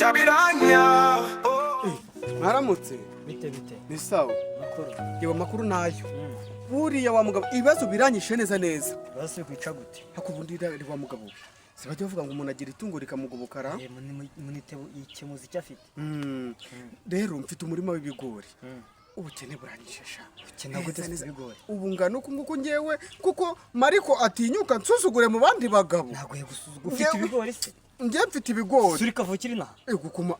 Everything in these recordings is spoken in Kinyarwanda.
CABIRANYA. Mwaramutse bite ni sawa makuru yewe makuru nayo buriya wa mugabo ibibazo biranyishe neza base kwica gute hakubundira wa mugabo sibajya bavuga ngo umuntu agira itungo rikamugobokara munite ikimuzi cyafite rero mfite umurima w'ibigori ubukene buranyishesha ukena gute ibigori ubu ngano nguko ngewe kuko Mariko atinyuka nsuzugure mu bandi bagabo ntago yegusuzugura ufite ibigori se ngiye mfite ibigori suri kavukira ina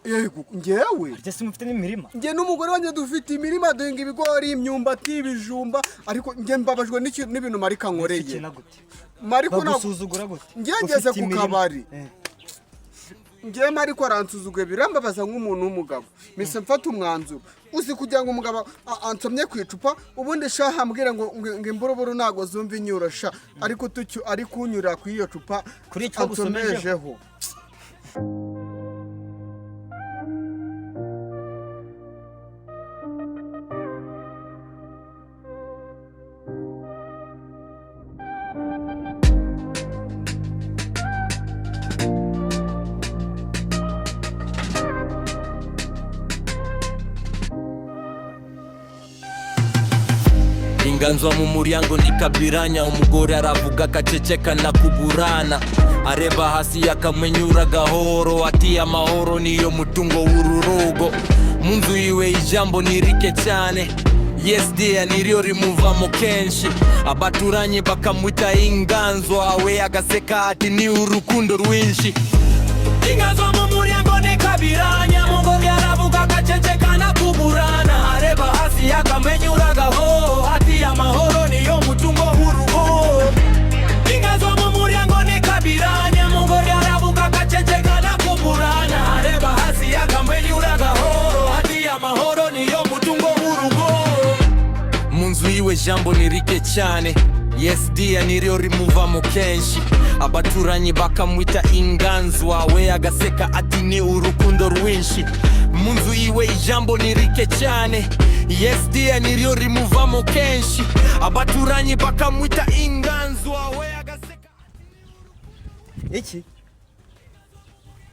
yego ngewe ndetse mufite n'imirima ngiye n'umugore wanjye dufite imirima duhinga ibigori imyumbati ibijumba ariko ngiye mbabajwe n'ibintu Mariko ankoreye ukena gute Mariko nagusuzugura gute ngiye ngeze ku kabari ngiye Mariko aransuzuguye birambabaza nk'umuntu w'umugabo mise mfata umwanzuro uzi kugira ngo umugabo ansomye ku icupa ubundi shaha ambwira ngo imboroboro nago zumva inyorosha ariko tucyo ari kunyura ku iyo cupa kuri cyo gusomejeho Inganzwa mu muryango ni CABIRANYA. Umugore aravuga akaceceka na kuburana, areba hasi akamwenyura gahoro, ati amahoro niyo mutungo w'ururugo. Mu nzu yiwe ijambo nirike cyane, yes dear niryo rimuvamo kenshi. Abaturanyi bakamwita inganzwa, we agaseka ati ni urukundo rwinshi. Inganzwa mu muryango ni CABIRANYA. Umugore aravuga akaceceka na kuburana, areba hasi akamwenyura gahoro, ati amahoro niyo mutungo w'urugo. Inganzwa mu muryango ni CABIRANYA. Umugore aravuga akaceceka na kuburana, areba hasi akamwenyura gahoro, ati amahoro niyo mutungo w'urugo. Mu nzu yiwe jambo nirike cyane, yes dear niryo rimuvamo kenshi. Abaturanyi bakamwita inganzwa, we agaseka ati ni urukundo rwinshi. Mu nzu yiwe ijambo nirike cyane, yes dear niryo rimuvamo kenshi. Abaturanyi bakamwita inganzwa, we agaseka. iki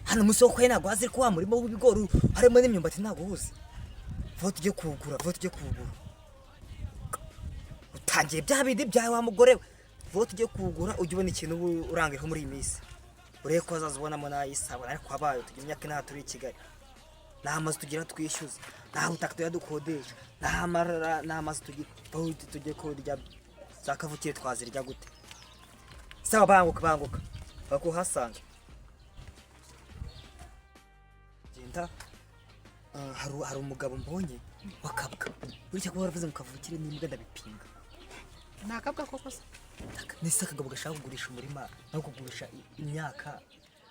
hano musoko ye ntago azi ko wa murimo w'ibigori harimo n'imyumbati ntago uzi vuba tujye kugura utangiye bya bindi byawe wa mugore we vuba tujye kugura ujye ubona ikintu urangiyeho muri iyi minsi urebe ko azazibonamo n'ayisabona ariko wabaye tugira imyaka inaha turi i Kigali nta mazu tugira twishyuza nta butaka tugira dukodesha nta mazu tugira tujye kurya za kavukire twazirya gute sawa banguka bakuhasanga genda hari umugabo mbonye wakabwa burya ko waravuze mu kavukire n'imbwa ndabipinga nakabwa koko se nisa akagabo gashaka kugurisha umurima no kugurisha imyaka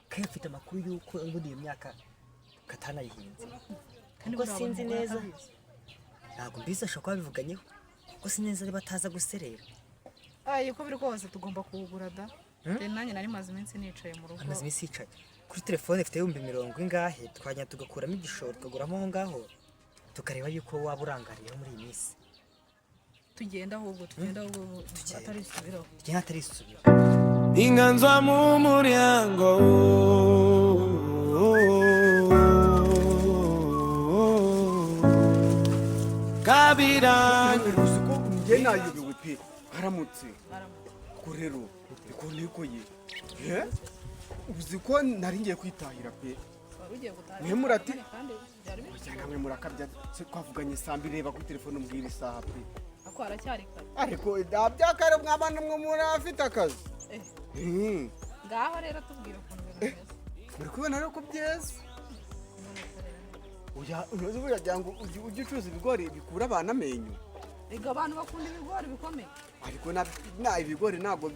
kandi afite amakuru y'uko ngundi iyo myaka katanayihinze kandi ko sinzi neza ntabwo mbizi ashobora kuba bivuganyeho ko sinzi ari bataza guserera uko biri kose tugomba kuwugura da nanjye nari maze iminsi nicaye mu rugo amaze iminsi yicaye kuri telefone ifite 10,000 ingahe twajya tugakuramo igishoro tukaguramo aho ngaho tukareba yuko waba urangariyeho muri iyi minsi tugenda ahubwo atarisubiraho Inganzwa mu muryango CABIRANYA. uziko ngiye nayobewe pe haramutse ko rero ko niko ye uziko nari ngiye kwitahira pe mwe murati cyangwa mwe murakabya twavuganye sambi reba kuri telefone mbwira isaha pe ako aracyari kare ariko dabyakare mwabana mwe murafite akazi ngaho rero tubwira ukuntu bimeze muri kubona rero ko byeze unoze burya ngo ujye ucuruza ibigori bikura abana amenyo ega abantu bakunda ibigori bikomeye ariko na ibigori ntabwo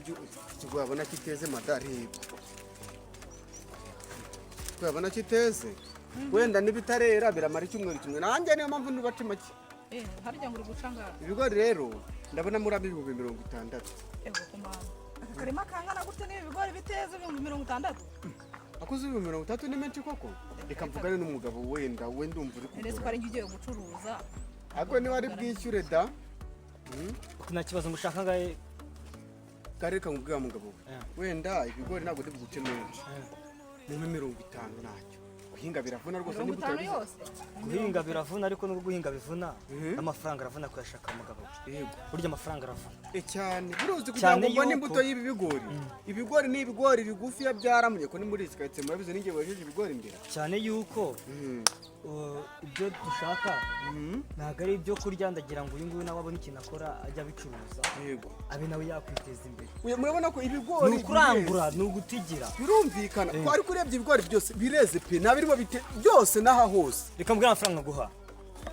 ikigo yabona kiteze madari twabona kiteze wenda nibitarera biramara icyumweru kimwe nanjye niyo mpamvu nubaca make harya ngo uri gucangara ibigori rero ndabona muri 60,000 ego kumana akarima kangana gute n'ibigori biteze 60,000 akoze 30 ni menshi koko reka mvugane n'umugabo wenda ndumva uri kugura twari ngiye gucuruza ariko ni wari bwishyure da nta kibazo ngushaka ngaye kareka mubwira mugabo wenda ibigori ntabwo ndi buguce menshi ni 50 nacyo guhinga biravuna rwose mirongo itanu yose guhinga biravuna ariko n'ubwo guhinga bivuna n'amafaranga aravuna kuyashaka umugabo yego burya amafaranga aravuna cyane buruzi kugira ngo mbone imbuto y'ibi bigori ibigori ni ibigori bigufi byaramye ko ni muri sikatse murabize ninge wejeje ibigori imbere cyane yuko ibyo dushaka ntabwo ari ibyo kurya ndagira ngo uyu nguyu nawe abone ikintu akora ajya abicuruza yego abe nawe yakwiteza imbere murabona ko ibigori ni ukurangura ni ugutigira birumvikana ko ariko urebye ibigori byose bireze pe nabirimo bite byose naha hose reka mbwira amafaranga guha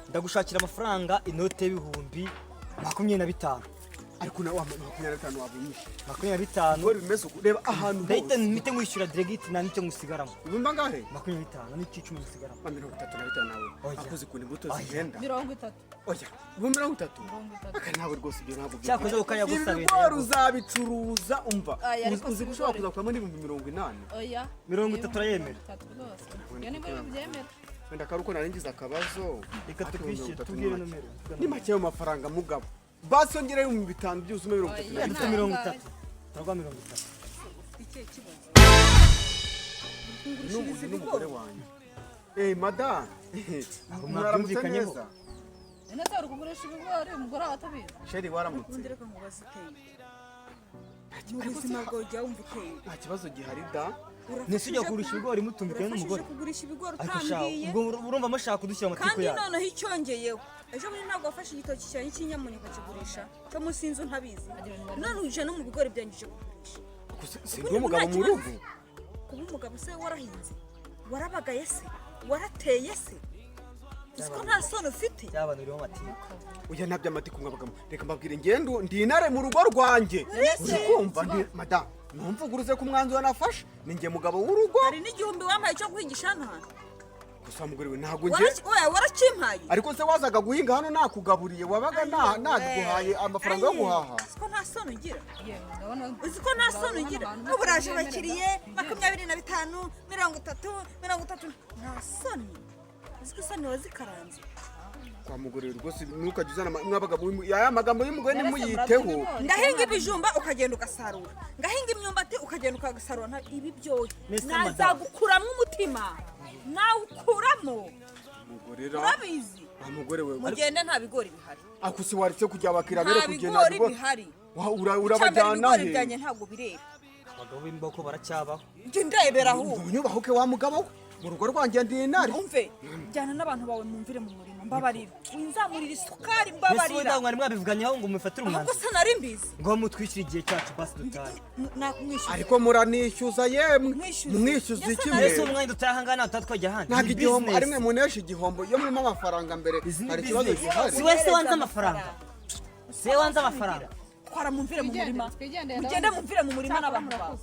ndagushakira amafaranga inote y'ibihumbi 25 ariko nawe 25 wabunyishe 25 ibigori bimeze ureba ahantu ndahita mpite ngwishyura diregiti nta nicyo ngusigaramo ubumva ngahe 25 n'icyo 10 ngusigaramo 35 nawe akoze ku imbuto zigenda 30 oya 30 aka nawe rwose ibyo ntabwo cyakoze ukajya gusabira ibigori uzabicuruza umva uzi gushobora kuza kwamo n'ibihumbi 80 oya 30 urayemera iyo ni byo byemera wenda karuko naringiza akabazo reka tukwishyure tubwire nomero ni make yo mafaranga mugabo basi ongereyo mu bitanu byose 30 turagwa 30 n'ubu n'umugore wanjye madame mwabyumvikanyeho ene se kugurisha ibigori umugore atabizi sheri waramutse kundireka ngo baziteye mu buzima bwawe jya wumva uteye nta kibazo gihari da nese ujya kugurisha ibigori mutumvikanye n'umugore kugurisha ibigori ariko utambwiye urumva mushaka kudushyira mu matiko kandi yawe noneho icyongeyeho ejo bundi ntabwo wafashe igitoki cyanjye cy'inyamunyu ukakigurisha cyo munsi y'inzu ntabizi none uje no mu bigori byangije kugurisha sindi umugabo mu rugo kuba umugabo se warahinze warabagaye se warateye se Siko nta sono ufite cyabana uriho matiko uya ntabyo amatiko mwabagamo reka mbabwire ngendo ndinare mu rugo rwanjye ukumva madame numvuguruze ku mwanzuro nafashe ninjye mugabo w'urugo hari n'igihumbi wampaye cyo guhingisha hano hantu gusa mugore we ntago nje oya warakimpaye ariko se wazaga guhinga hano nakugaburiye wabaga naguhaye amafaranga yo guhaha siko nta sono ugira ndabona uziko nta sono ugira uburaje bakiriye 25 30 nta soni uziko soni wazikaranze kwa mugore rwose nuka juzana mwabaga ya magambo y'umugore nimuyiteho ndahinga ibijumba ukagenda ugasarura ngahinga imyumbati ukagenda ukagasarura ibi byoye nazagukuramo umutima nawe ukuramo mugorera urabizi mugore we mugende nta bigori bihari akusi waritse kujya bakira bere kugenda bigori bihari urabajyana he bijyanye ntabwo bireba abagabo b'imboko baracyabaho nje ndebera aho unyubahuke wa mugabo mu rugo rwanjye ndinari umve jyana n'abantu bawe mumvire mu murimo mbabarira winzamurira isukari mbese mbabarira wenda mwari mwabivuganyeho ngo mufatire umwanzuro ahubwo se nari mbizi ngo mutwishyure igihe cyacu basi dutahe nakumwishyura ariko muranishyuza yemwe mumwishyuza iki mbese umwanya dutahe ahangana tutajya ahandi ntabwo igihombo ari mwe munesha igihombo iyo murimo amafaranga mbere hari ikibazo gihari si wese wanze amafaranga si we wanze amafaranga twaramumvire mu murima mugende mumvire mu murima n'abantu bawe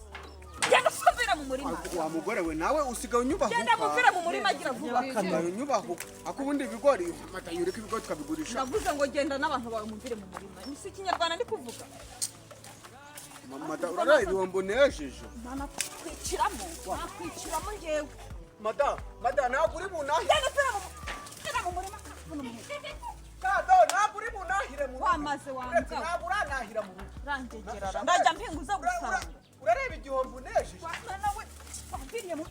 genda usubira mu murima wa mugore we nawe usigaye unyubahuka genda mumvire mu murima agira vuba usigaye unyubahuka ako ubundi ibigori mata yureka ibigori tukabigurisha ndavuze ngo genda n'abantu bawe mumvire mu murima ni si ikinyarwanda ndi kuvuga mata urara ibihombo nejeje mana kwiciramo nakwiciramo njyewe mada ntabwo uri bunahe genda mu murima kado ntabwo uri bunahire mu wamaze wanga ntabwo uranahira mu rugo rangegerara ndajya mpinguza gusanga urareba igihombo nejeje nawe wabwiriye mu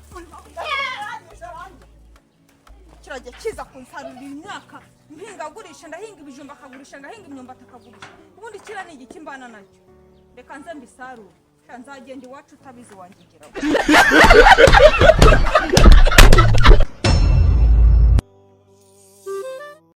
kirajya kiza kunsarurira imyaka mpingagurisha ndahinga ibijumba akagurisha ngahinga imyumbati akagurisha ubundi kira ni igiki mbana nacyo reka nze mbisarure nzagenda iwacu utabizi wangigeraho